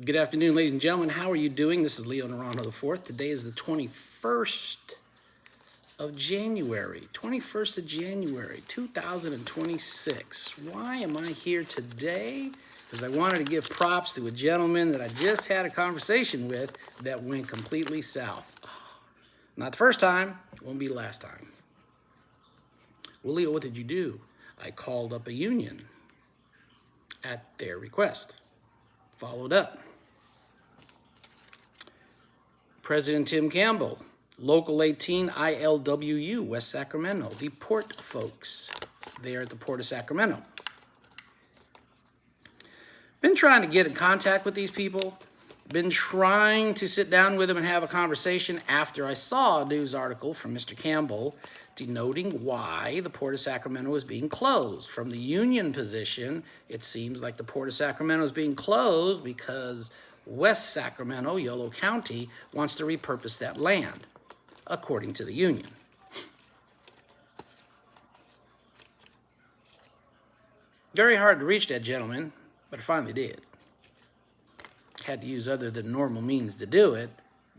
Good afternoon, ladies and gentlemen. How are you doing? This is Leo Naranjo IV. Today is the 21st of January, 2026. Why am I here today? Because I wanted to give props to a gentleman that I just had a conversation with that went completely south. Not the first time, it won't be the last time. Well, Leo, what did you do? I called up a union at their request. Followed up. President Tim Campbell, Local 18 ILWU, West Sacramento, the port folks there at the Port of Sacramento. Been trying to get in contact with these people. Been trying to sit down with them and have a conversation after I saw a news article from Mr. Campbell denoting why the Port of Sacramento is being closed. From the union position, it seems like the Port of Sacramento is being closed because West Sacramento, Yolo County, wants to repurpose that land, according to the union. Very hard to reach that gentleman, but I finally did. Had to use other than normal means to do it,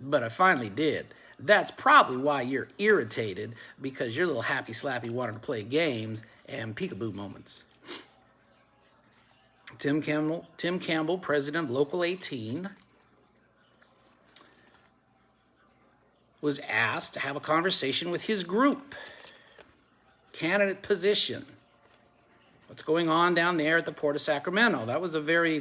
but I finally did. That's probably why you're irritated, because your little happy slappy wanted to play games and peekaboo moments. Tim Campbell, President of Local 18, was asked to have a conversation with his group. Candidate position. What's going on down there at the Port of Sacramento? That was a very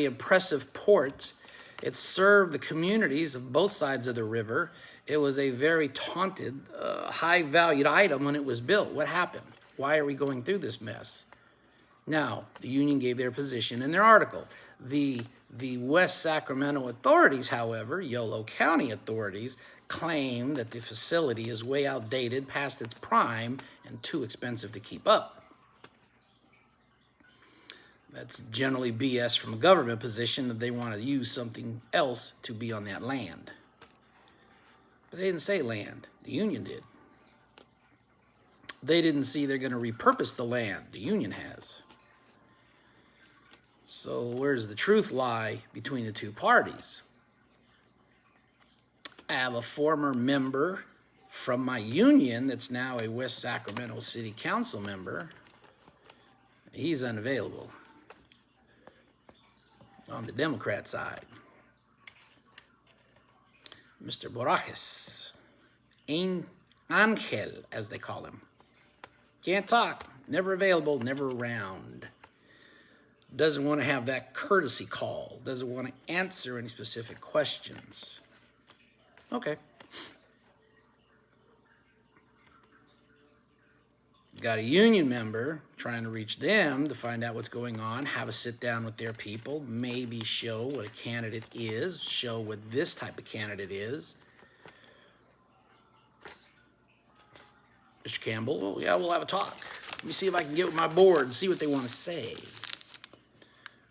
impressive port. It served the communities of both sides of the river. It was a very taunted, high-valued item when it was built. What happened? Why are we going through this mess? Now, the union gave their position in their article. The West Sacramento authorities, however, Yolo County authorities, claim that the facility is way outdated, past its prime, and too expensive to keep up. That's generally BS from a government position, that they want to use something else to be on that land. But they didn't say land. The union did. They didn't see they're going to repurpose the land. The union has. So where does the truth lie between the two parties? I have a former member from my union that's now a West Sacramento City Council member. He's unavailable on the Democrat side. Mr. Borges, Angel, as they call him. Can't talk, never available, never around. Doesn't want to have that courtesy call. Doesn't want to answer any specific questions. Okay. Got a union member, trying to reach them to find out what's going on, have a sit down with their people, maybe show what a candidate is, show what this type of candidate is. Mr. Campbell, well, yeah, we'll have a talk. Let me see if I can get with my board and see what they want to say.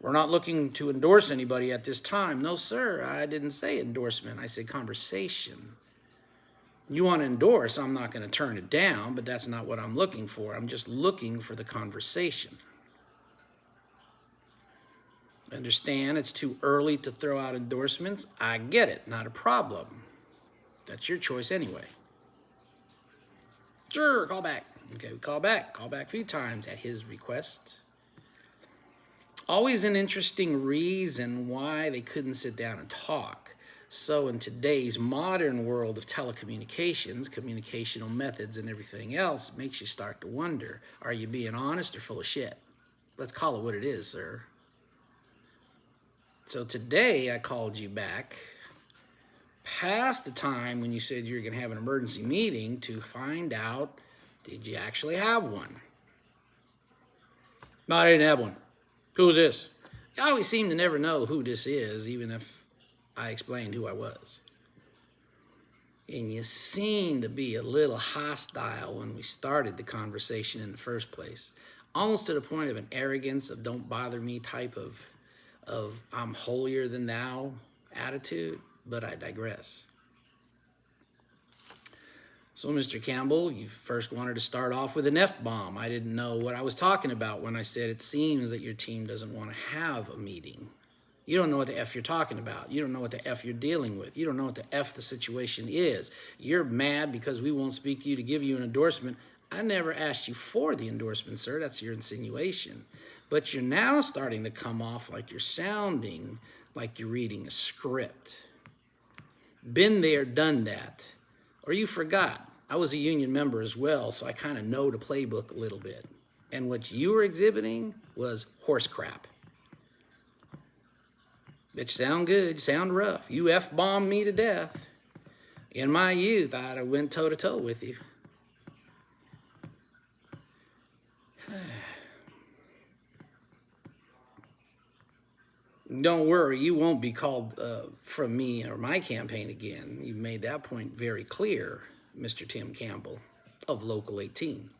We're not looking to endorse anybody at this time. No, sir, I didn't say endorsement. I said conversation. You want to endorse, I'm not going to turn it down, but that's not what I'm looking for. I'm just looking for the conversation. Understand it's too early to throw out endorsements. I get it, not a problem. That's your choice anyway. Sure, call back. Okay, we call back a few times at his request. Always an interesting reason why they couldn't sit down and talk. So in today's modern world of telecommunications, communicational methods and everything else, it makes you start to wonder, are you being honest or full of shit? Let's call it what it is, sir. So today I called you back past the time when you said you were going to have an emergency meeting to find out, did you actually have one? No, I didn't have one. Who's this? You always seem to never know who this is, even if I explained who I was. And you seem to be a little hostile when we started the conversation in the first place. Almost to the point of an arrogance, of don't bother me type of I'm holier than thou attitude, but I digress. So, Mr. Campbell, you first wanted to start off with an Eff-Bomb. I didn't know what I was talking about when I said it seems that your team doesn't want to have a meeting. You don't know what the F you're talking about. You don't know what the F you're dealing with. You don't know what the F the situation is. You're mad because we won't speak to you to give you an endorsement. I never asked you for the endorsement, sir. That's your insinuation. But you're now starting to come off like you're sounding like you're reading a script. Been there, done that. Or you forgot. I was a union member as well, so I kind of know the playbook a little bit. And what you were exhibiting was horse crap. Bitch, sound good, sound rough. You F-bombed me to death. In my youth, I'd have went toe-to-toe with you. Don't worry, you won't be called from me or my campaign again. You've made that point very clear, Mr. Tim Campbell of Local 18.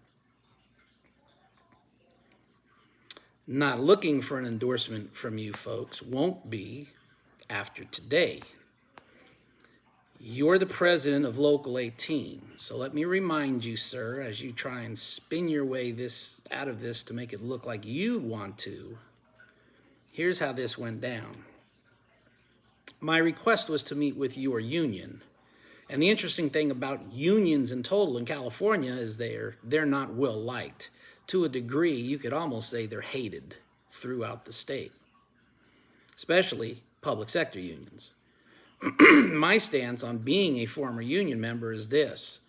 Not looking for an endorsement from you folks, won't be after today. You're the president of Local 18. So let me remind you, sir, as you try and spin your way out of this to make it look like you want to, here's how this went down. My request was to meet with your union. And the interesting thing about unions in total in California is they're not well liked. To a degree, you could almost say they're hated throughout the state, especially public sector unions. My stance on being a former union member is this.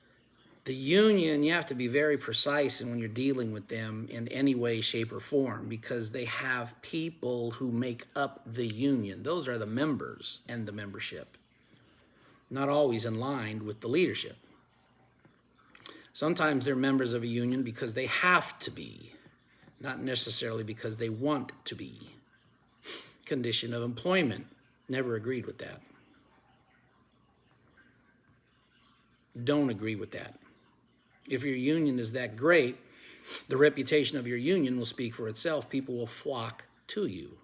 The union, you have to be very precise when you're dealing with them in any way, shape, or form, because they have people who make up the union. Those are the members and the membership, not always in line with the leadership. Sometimes they're members of a union because they have to be, not necessarily because they want to be. Condition of employment, never agreed with that. Don't agree with that. If your union is that great, the reputation of your union will speak for itself. People will flock to you.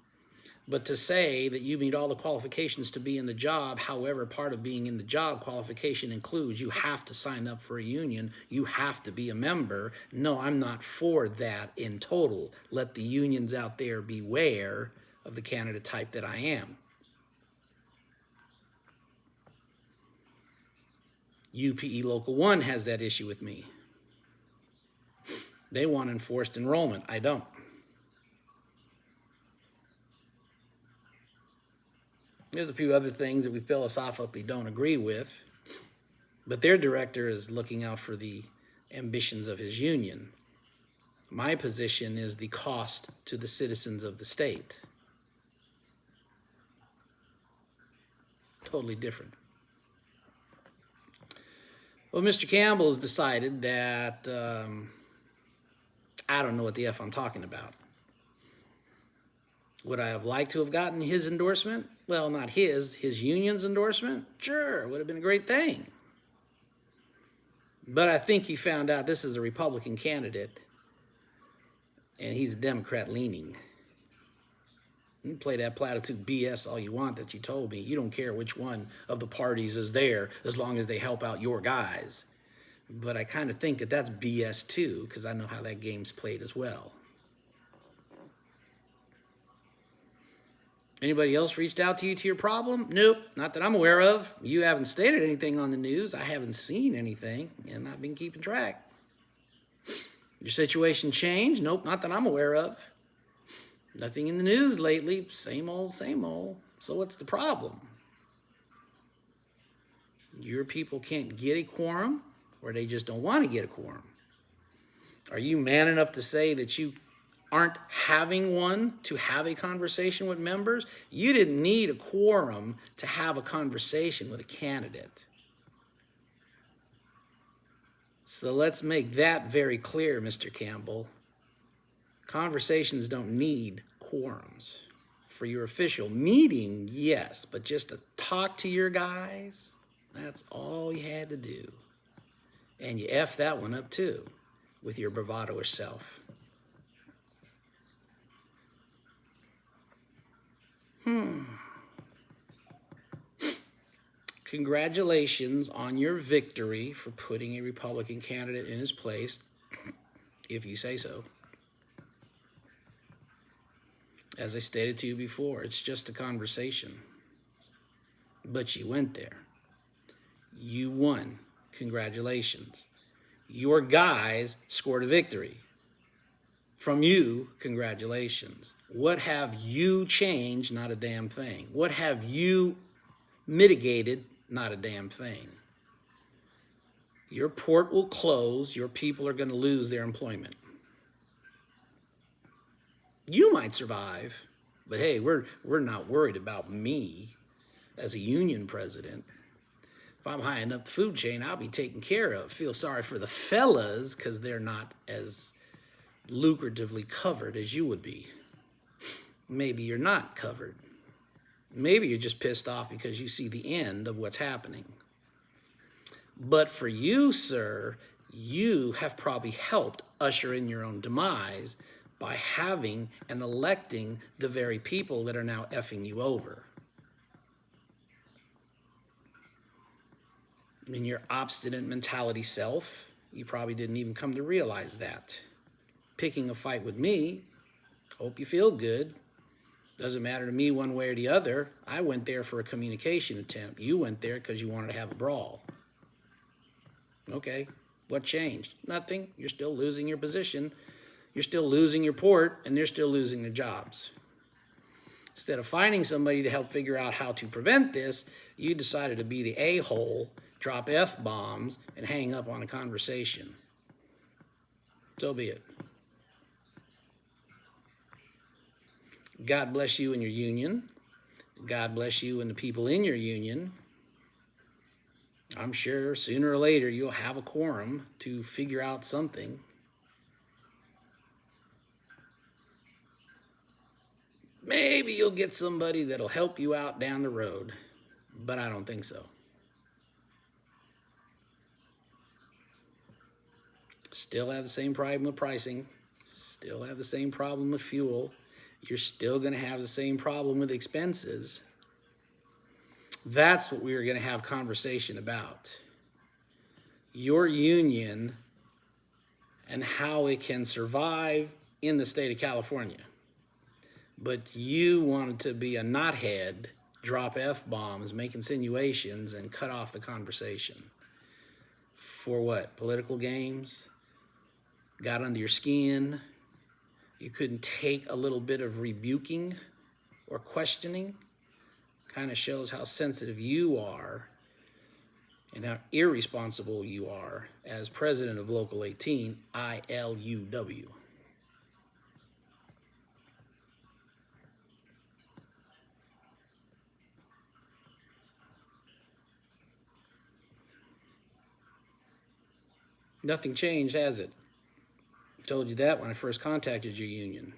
But to say that you meet all the qualifications to be in the job, however, part of being in the job qualification includes you have to sign up for a union, you have to be a member. No, I'm not for that in total. Let the unions out there beware of the candidate type that I am. UPE Local 1 has that issue with me. They want enforced enrollment. I don't. There's a few other things that we philosophically don't agree with, but their director is looking out for the ambitions of his union. My position is the cost to the citizens of the state. Totally different. Well, Mr. Campbell has decided that I don't know what the F I'm talking about. Would I have liked to have gotten his endorsement? Well, not his union's endorsement? Sure, would have been a great thing. But I think he found out this is a Republican candidate, and he's Democrat leaning. You can play that platitude BS all you want that you told me. You don't care which one of the parties is there as long as they help out your guys. But I kind of think that that's BS too, because I know how that game's played as well. Anybody else reached out to you to your problem? Nope, not that I'm aware of. You haven't stated anything on the news. I haven't seen anything, and I've been keeping track. Your situation changed? Nope, not that I'm aware of. Nothing in the news lately. Same old, same old. So what's the problem? Your people can't get a quorum, or they just don't want to get a quorum. Are you man enough to say that you aren't having one to have a conversation with members? You didn't need a quorum to have a conversation with a candidate. So let's make that very clear, Mr. Campbell. Conversations don't need quorums. For your official meeting, yes, but just to talk to your guys, that's all you had to do. And you F that one up too, with your bravado-ish self. Congratulations on your victory for putting a Republican candidate in his place, if you say so. As I stated to you before, it's just a conversation. But you went there. You won. Congratulations. Your guys scored a victory. From you, congratulations. What have you changed? Not a damn thing. What have you mitigated? Not a damn thing. Your port will close. Your people are going to lose their employment. You might survive, but hey, we're not worried about me as a union president. If I'm high enough the food chain, I'll be taken care of. Feel sorry for the fellas because they're not as lucratively covered as you would be. Maybe you're not covered. Maybe you're just pissed off because you see the end of what's happening. But for you, sir, you have probably helped usher in your own demise by having and electing the very people that are now effing you over. In your obstinate mentality self, you probably didn't even come to realize that. Picking a fight with me, hope you feel good. Doesn't matter to me one way or the other. I went there for a communication attempt. You went there because you wanted to have a brawl. Okay, what changed? Nothing. You're still losing your position. You're still losing your port, and they're still losing their jobs. Instead of finding somebody to help figure out how to prevent this, you decided to be the a-hole, drop F-bombs, and hang up on a conversation. So be it. God bless you and your union. God bless you and the people in your union. I'm sure sooner or later you'll have a quorum to figure out something. Maybe you'll get somebody that'll help you out down the road, but I don't think so. Still have the same problem with pricing. Still have the same problem with fuel. You're still going to have the same problem with expenses. That's what we are going to have conversation about. Your union and how it can survive in the state of California. But you wanted to be a knothead, drop F-bombs, make insinuations, and cut off the conversation. For what? Political games? Got under your skin? You couldn't take a little bit of rebuking or questioning? Kind of shows how sensitive you are and how irresponsible you are as president of Local 18, ILWU. Nothing changed, has it? Told you that when I first contacted your union.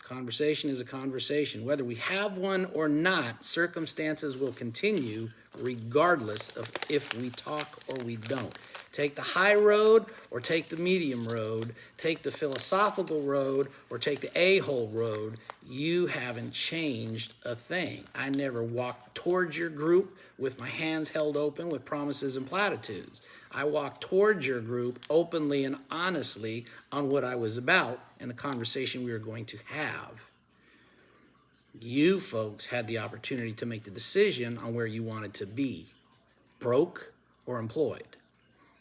Conversation is a conversation. Whether we have one or not, circumstances will continue regardless of if we talk or we don't. Take the high road or take the medium road, take the philosophical road or take the a-hole road, you haven't changed a thing. I never walked towards your group with my hands held open with promises and platitudes. I walked towards your group openly and honestly on what I was about and the conversation we were going to have. You folks had the opportunity to make the decision on where you wanted to be, broke or employed.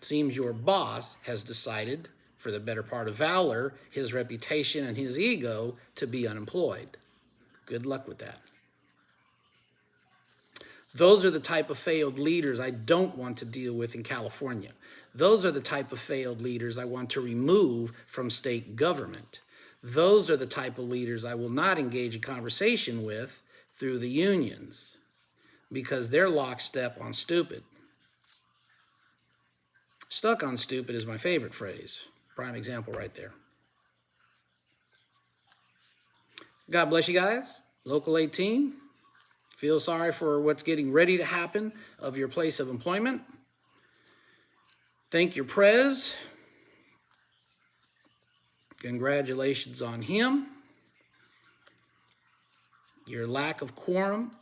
Seems your boss has decided, for the better part of valor, his reputation and his ego, to be unemployed. Good luck with that. Those are the type of failed leaders I don't want to deal with in California. Those are the type of failed leaders I want to remove from state government. Those are the type of leaders I will not engage in conversation with through the unions because they're lockstep on stupid. Stuck on stupid is my favorite phrase. Prime example right there. God bless you guys. Local 18. Feel sorry for what's getting ready to happen of your place of employment. Thank your prez. Congratulations on him. Your lack of quorum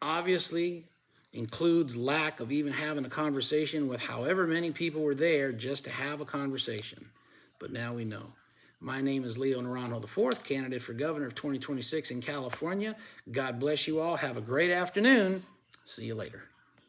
obviously includes lack of even having a conversation with however many people were there just to have a conversation. But now we know. My name is Leo Naranjo IV, candidate for governor of 2026 in California. God bless you all. Have a great afternoon. See you later.